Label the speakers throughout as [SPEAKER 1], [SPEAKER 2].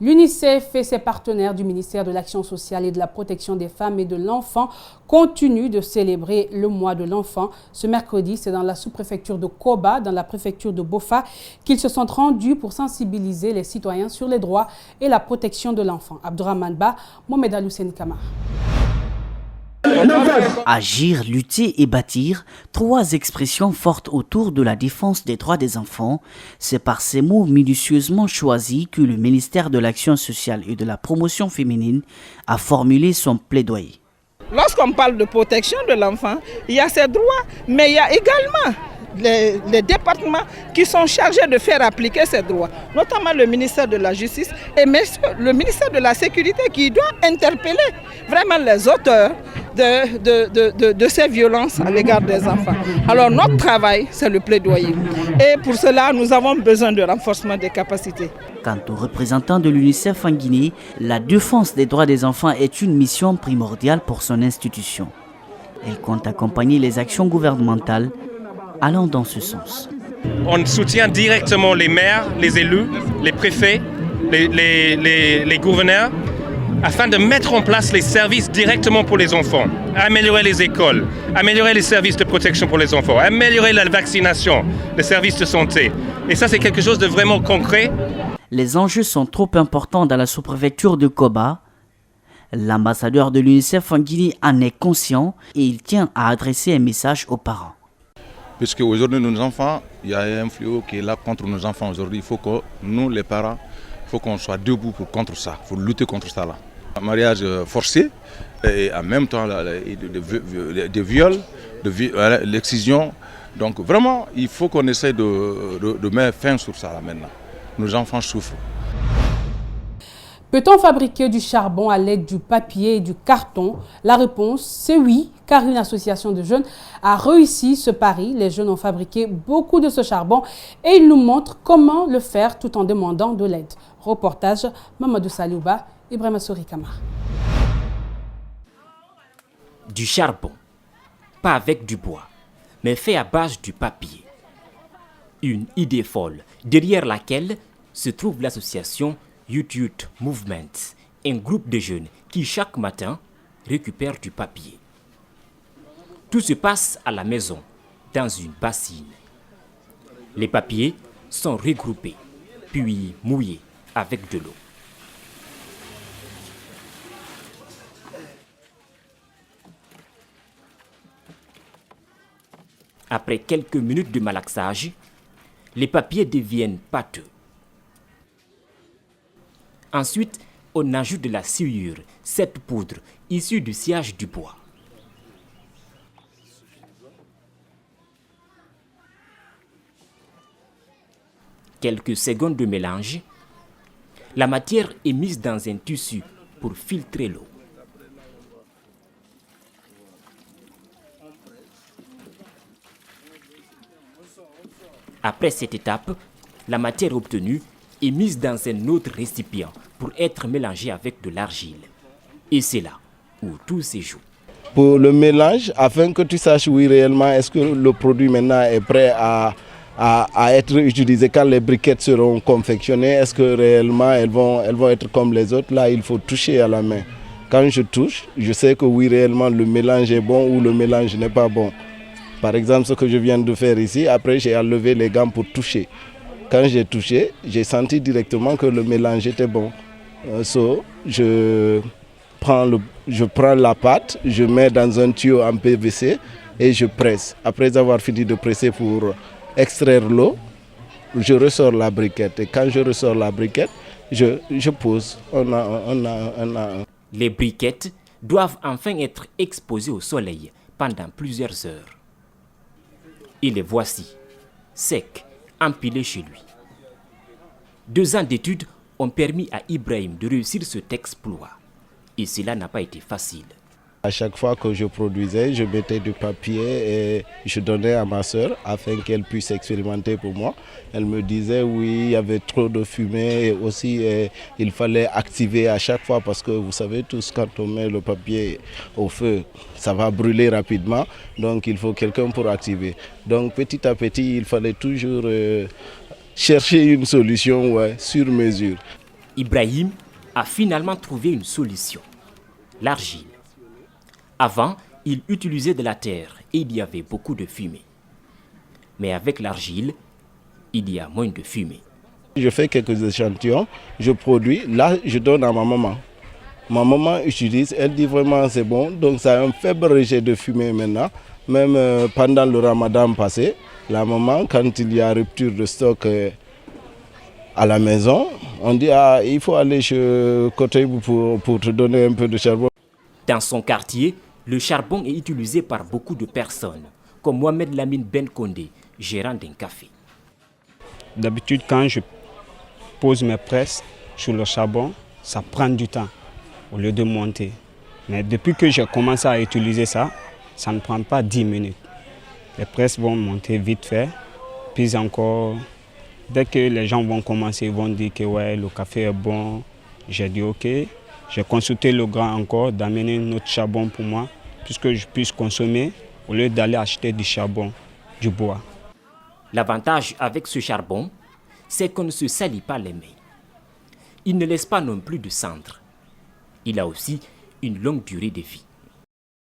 [SPEAKER 1] L'UNICEF et ses partenaires du ministère de l'Action sociale et de la protection des femmes et de l'enfant continuent de célébrer le mois de l'enfant. Ce mercredi, c'est dans la sous-préfecture de Koba, dans la préfecture de Bofa, qu'ils se sont rendus pour sensibiliser les citoyens sur les droits et la protection de l'enfant. Abdourahmane Ba, Mohamed Alousseni Kamara.
[SPEAKER 2] Agir, lutter et bâtir, trois expressions fortes autour de la défense des droits des enfants. C'est par ces mots minutieusement choisis que le ministère de l'Action sociale et de la promotion féminine a formulé son plaidoyer.
[SPEAKER 3] Lorsqu'on parle de protection de l'enfant, il y a ses droits, mais il y a également les départements qui sont chargés de faire appliquer ces droits, notamment le ministère de la Justice et le ministère de la Sécurité qui doit interpeller vraiment les auteurs de ces violences à l'égard des enfants. Alors notre travail, c'est le plaidoyer. Et pour cela, nous avons besoin de renforcement des capacités.
[SPEAKER 2] Quant aux représentants de l'UNICEF en Guinée, la défense des droits des enfants est une mission primordiale pour son institution. Elle compte accompagner les actions gouvernementales allant dans ce sens.
[SPEAKER 4] On soutient directement les maires, les élus, les préfets, les gouverneurs, afin de mettre en place les services directement pour les enfants, améliorer les écoles, améliorer les services de protection pour les enfants, améliorer la vaccination, les services de santé. Et ça, c'est quelque chose de vraiment concret.
[SPEAKER 2] Les enjeux sont trop importants dans la sous-préfecture de Koba. L'ambassadeur de l'UNICEF en Guinée en est conscient et il tient à adresser un message aux parents.
[SPEAKER 5] Puisque aujourd'hui, nos enfants, il y a un fléau qui est là contre nos enfants aujourd'hui. Il faut que nous, les parents, il faut qu'on soit debout contre ça, pour lutter contre ça. Un mariage forcé et en même temps des viols, l'excision. Donc vraiment, il faut qu'on essaie de mettre fin sur ça là, maintenant. Nos enfants souffrent.
[SPEAKER 1] Peut-on fabriquer du charbon à l'aide du papier et du carton? La réponse, c'est oui, car une association de jeunes a réussi ce pari. Les jeunes ont fabriqué beaucoup de ce charbon et ils nous montrent comment le faire tout en demandant de l'aide. Reportage Mamadou Salouba, Ibrahima Souri Kamara.
[SPEAKER 6] Du charbon, pas avec du bois, mais fait à base du papier. Une idée folle, derrière laquelle se trouve l'association Youth Youth Movement, un groupe de jeunes qui chaque matin récupèrent du papier. Tout se passe à la maison, dans une bassine. Les papiers sont regroupés, puis mouillés avec de l'eau. Après quelques minutes de malaxage, les papiers deviennent pâteux. Ensuite, on ajoute de la sciure, cette poudre issue du sciage du bois. Quelques secondes de mélange, la matière est mise dans un tissu pour filtrer l'eau. Après cette étape, la matière obtenue est mise dans un autre récipient pour être mélangée avec de l'argile. Et c'est là où tout se joue.
[SPEAKER 7] Pour le mélange, afin que tu saches oui réellement est-ce que le produit maintenant est prêt à être utilisé quand les briquettes seront confectionnées, est-ce que réellement elles vont être comme les autres, là il faut toucher à la main. Quand je touche, je sais que oui réellement le mélange est bon ou le mélange n'est pas bon. Par exemple ce que je viens de faire ici, après j'ai enlevé les gants pour toucher. Quand j'ai touché, j'ai senti directement que le mélange était bon. Je prends la pâte, je mets dans un tuyau en PVC et je presse. Après avoir fini de presser pour extraire l'eau, je ressors la briquette. Et quand je ressors la briquette, je pose.
[SPEAKER 6] Les briquettes doivent enfin être exposées au soleil pendant plusieurs heures. Et les voici, secs, empilés chez lui. 2 ans d'études ont permis à Ibrahim de réussir cet exploit. Et cela n'a pas été facile.
[SPEAKER 7] À chaque fois que je produisais, je mettais du papier et je donnais à ma soeur afin qu'elle puisse expérimenter pour moi. Elle me disait oui, il y avait trop de fumée et aussi il fallait activer à chaque fois parce que vous savez tous, quand on met le papier au feu, ça va brûler rapidement. Donc il faut quelqu'un pour activer. Donc petit à petit, il fallait toujours chercher une solution sur mesure.
[SPEAKER 6] Ibrahim a finalement trouvé une solution, l'argile. Avant, il utilisait de la terre et il y avait beaucoup de fumée. Mais avec l'argile, il y a moins de fumée.
[SPEAKER 7] Je fais quelques échantillons, je produis, là je donne à ma maman. Ma maman utilise, elle dit vraiment c'est bon, donc ça a un faible rejet de fumée maintenant. Même pendant le ramadan passé, la maman, quand il y a rupture de stock à la maison, on dit il faut aller chez Koteibou pour te donner un peu de charbon.
[SPEAKER 6] Dans son quartier, le charbon est utilisé par beaucoup de personnes, comme Mohamed Lamine Ben Kondé, gérant d'un café.
[SPEAKER 8] D'habitude, quand je pose mes presses sur le charbon, ça prend du temps au lieu de monter. Mais depuis que j'ai commencé à utiliser ça, ça ne prend pas 10 minutes. Les presses vont monter vite fait. Puis encore, dès que les gens vont commencer, ils vont dire que ouais, le café est bon. J'ai dit ok. J'ai consulté le grand encore d'amener notre charbon pour moi, puisque je puisse consommer au lieu d'aller acheter du charbon, du bois.
[SPEAKER 6] L'avantage avec ce charbon, c'est qu'on ne se salit pas les mains. Il ne laisse pas non plus de cendres. Il a aussi une longue durée de vie.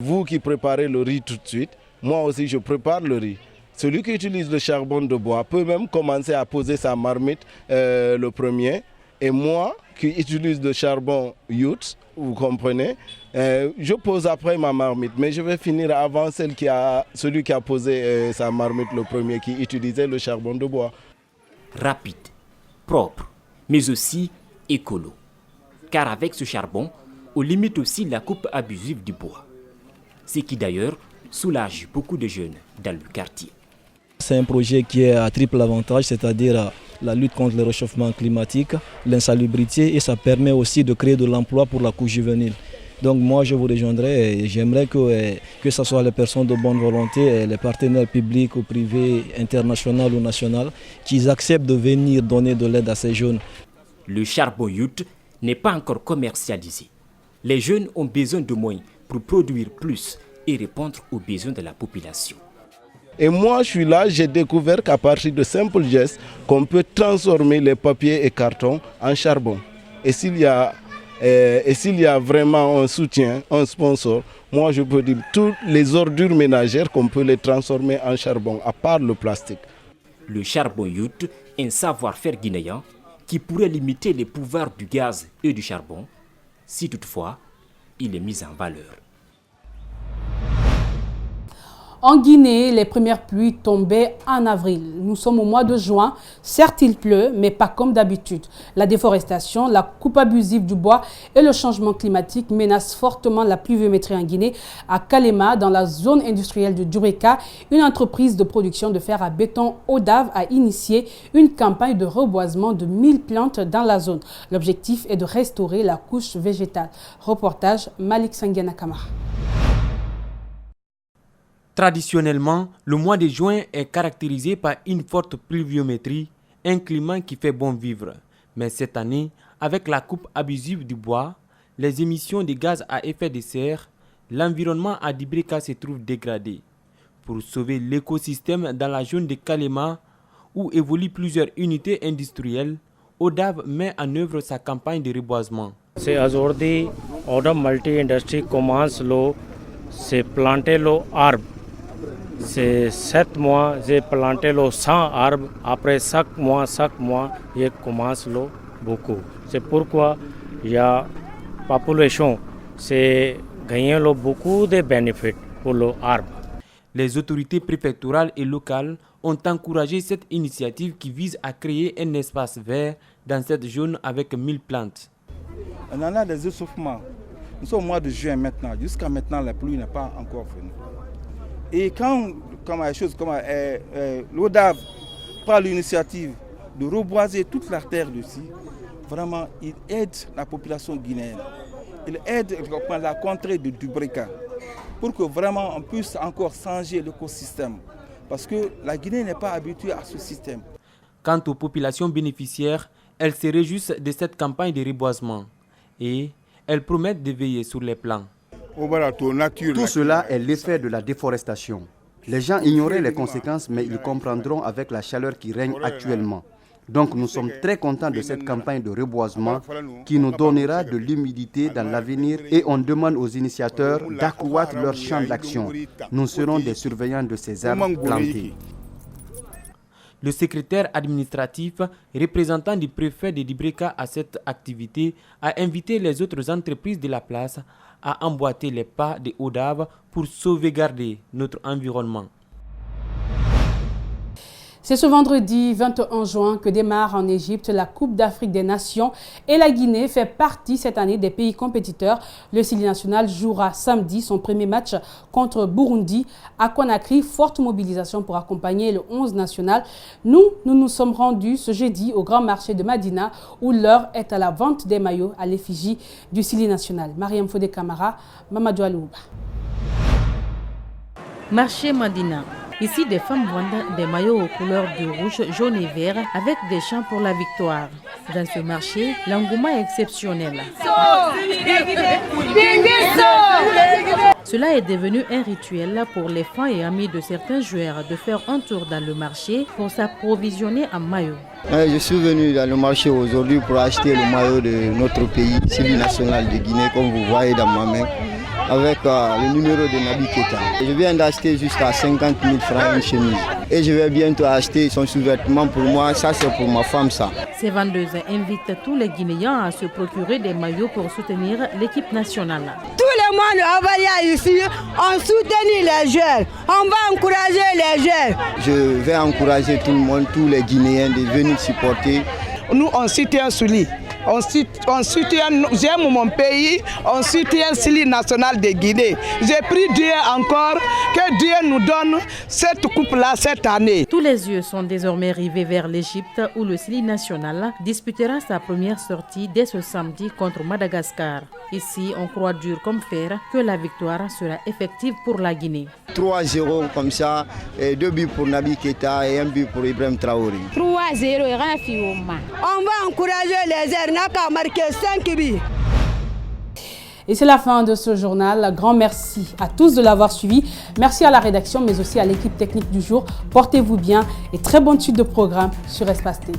[SPEAKER 7] Vous qui préparez le riz tout de suite, moi aussi je prépare le riz. Celui qui utilise le charbon de bois peut même commencer à poser sa marmite le premier. Et moi qui utilise le charbon youth, vous comprenez, je pose après ma marmite. Mais je vais finir avant celui qui a posé sa marmite le premier, qui utilisait le charbon de bois.
[SPEAKER 6] Rapide, propre, mais aussi écolo. Car avec ce charbon, on limite aussi la coupe abusive du bois. Ce qui d'ailleurs soulage beaucoup de jeunes dans le quartier.
[SPEAKER 9] C'est un projet qui est à triple avantage, c'est-à-dire la lutte contre le réchauffement climatique, l'insalubrité, et ça permet aussi de créer de l'emploi pour la couche juvénile. Donc moi je vous rejoindrai et j'aimerais que ce soit les personnes de bonne volonté, les partenaires publics ou privés, internationaux ou nationaux, qui acceptent de venir donner de l'aide à ces jeunes.
[SPEAKER 6] Le charbon youth n'est pas encore commercialisé. Les jeunes ont besoin de moyens pour produire plus et répondre aux besoins de la population.
[SPEAKER 7] Et moi je suis là, j'ai découvert qu'à partir de simples gestes, qu'on peut transformer les papiers et cartons en charbon. Et s'il y a vraiment un soutien, un sponsor, moi je peux dire toutes les ordures ménagères qu'on peut les transformer en charbon, à part le plastique.
[SPEAKER 6] Le charbon youth est un savoir-faire guinéen qui pourrait limiter les pouvoirs du gaz et du charbon, si toutefois il est mis en valeur.
[SPEAKER 1] En Guinée, les premières pluies tombaient en avril. Nous sommes au mois de juin. Certes, il pleut, mais pas comme d'habitude. La déforestation, la coupe abusive du bois et le changement climatique menacent fortement la pluviométrie en Guinée. À Kalema, dans la zone industrielle de Dureka, une entreprise de production de fer à béton ODAV a initié une campagne de reboisement de 1000 plantes dans la zone. L'objectif est de restaurer la couche végétale. Reportage Malik Sangiana Kamara.
[SPEAKER 10] Traditionnellement, le mois de juin est caractérisé par une forte pluviométrie, un climat qui fait bon vivre. Mais cette année, avec la coupe abusive du bois, les émissions de gaz à effet de serre, l'environnement à Dureka se trouve dégradé. Pour sauver l'écosystème dans la zone de Kalema, où évoluent plusieurs unités industrielles, ODAV met en œuvre sa campagne de reboisement.
[SPEAKER 11] C'est aujourd'hui, ODAV Multi-Industrie commence c'est planter l'arbre. C'est 7 mois, j'ai planté 100 arbres. Après chaque mois, je commence beaucoup. C'est pourquoi il y a population, c'est gagné beaucoup de bénéfices pour l'arbre.
[SPEAKER 10] Les autorités préfectorales et locales ont encouragé cette initiative qui vise à créer un espace vert dans cette zone avec 1000 plantes.
[SPEAKER 12] On en a des essoufflements. Nous sommes au mois de juin maintenant. Jusqu'à maintenant, la pluie n'est pas encore venue. Et quand l'ODAV prend l'initiative de reboiser toute la terre dessus, vraiment, il aide la population guinéenne. Il aide la contrée de Dureka pour que vraiment on puisse encore changer l'écosystème. Parce que la Guinée n'est pas habituée à ce système.
[SPEAKER 10] Quant aux populations bénéficiaires, elles se réjouissent de cette campagne de reboisement et elles promettent de veiller sur les plans.
[SPEAKER 13] Tout cela est l'effet de la déforestation. Les gens ignoraient les conséquences, mais ils comprendront avec la chaleur qui règne actuellement. Donc nous sommes très contents de cette campagne de reboisement qui nous donnera de l'humidité dans l'avenir et on demande aux initiateurs d'accroître leur champ d'action. Nous serons des surveillants de ces arbres plantés.
[SPEAKER 10] Le secrétaire administratif, représentant du préfet de Dibreka à cette activité, a invité les autres entreprises de la place à emboîter les pas des ODAV pour sauvegarder notre environnement.
[SPEAKER 1] C'est ce vendredi 21 juin que démarre en Égypte la Coupe d'Afrique des Nations et la Guinée fait partie cette année des pays compétiteurs. Le Sili national jouera samedi son premier match contre Burundi à Conakry. Forte mobilisation pour accompagner le 11 national. Nous nous sommes rendus ce jeudi au grand marché de Madina où l'heure est à la vente des maillots à l'effigie du Sili national. Mariam Fodé Camara, Mamadou Alouba.
[SPEAKER 14] Marché Madina. Ici, des femmes vendent des maillots aux couleurs de rouge, jaune et vert avec des chants pour la victoire. Dans ce marché, l'engouement est exceptionnel. Cela est devenu un rituel pour les fans et amis de certains joueurs de faire un tour dans le marché pour s'approvisionner en maillots.
[SPEAKER 15] Je suis venu dans le marché aujourd'hui pour acheter le maillot de notre pays, Sili national de Guinée, comme vous voyez dans ma main, avec le numéro de Nabi Keita. Je viens d'acheter jusqu'à 50 000 francs une chemise. Et je vais bientôt acheter son sous-vêtement pour moi, ça c'est pour ma femme ça.
[SPEAKER 14] Ces vendeuses invitent tous les Guinéens à se procurer des maillots pour soutenir l'équipe nationale.
[SPEAKER 16] Tout le monde on va y ici, on soutient les jeunes, on va encourager les jeunes.
[SPEAKER 15] Je vais encourager tout le monde, tous les Guinéens de venir supporter.
[SPEAKER 3] Nous on soutient Souli. On soutient, j'aime mon pays, on soutient le Sili national de Guinée. J'ai pris Dieu encore, que Dieu nous donne cette coupe-là cette année.
[SPEAKER 14] Tous les yeux sont désormais rivés vers l'Égypte où le Sili national disputera sa première sortie dès ce samedi contre Madagascar. Ici, on croit dur comme fer que la victoire sera effective pour la Guinée.
[SPEAKER 15] 3-0 comme ça, et 2 buts pour Nabi Keita et 1 but pour Ibrahim Traoré.
[SPEAKER 16] 3-0, on va encourager les airs.
[SPEAKER 1] Et c'est la fin de ce journal. Grand merci à tous de l'avoir suivi. Merci à la rédaction, mais aussi à l'équipe technique du jour. Portez-vous bien et très bonne suite de programme sur Espace TV.